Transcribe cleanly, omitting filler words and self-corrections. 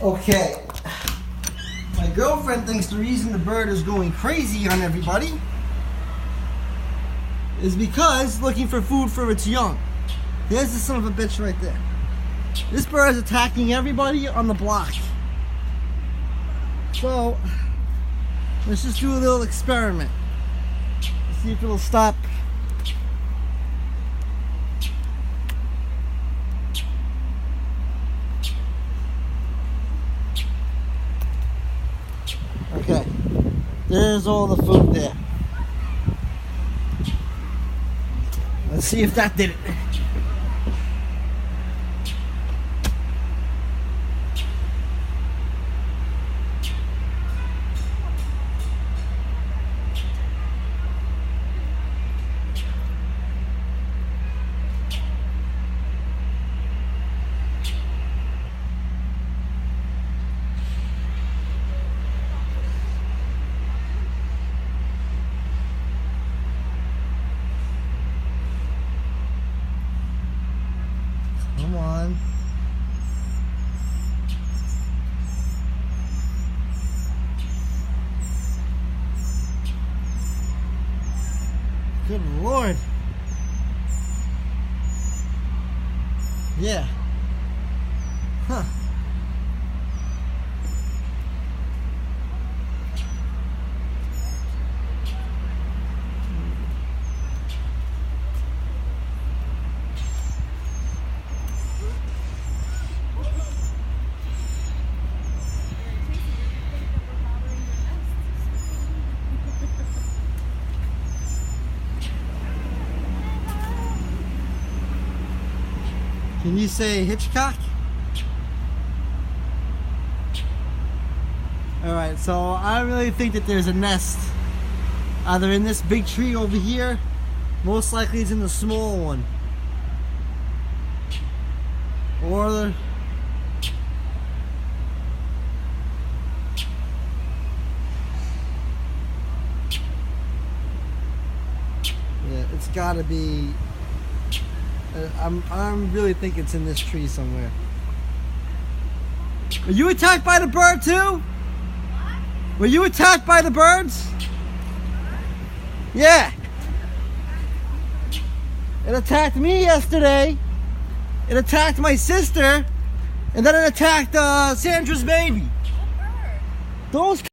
Okay. My girlfriend thinks the reason the bird is going crazy on everybody is because looking for food for its young. There's the son of a bitch right there. This bird is attacking everybody on the block. So, let's just do a little experiment. Let's see if it'll stop. Okay, there's all the food there. Let's see if that did it. Come on. Good Lord. Yeah. Huh. Can you say Hitchcock? Alright, so I really think that there's a nest either in this big tree over here, most likely it's in the small one, or yeah, it's gotta be. I'm really thinking it's in this tree somewhere. Were you attacked by the bird too? What? Were you attacked by the birds? Yeah. It attacked me yesterday. It attacked my sister, and then it attacked Sandra's baby. Those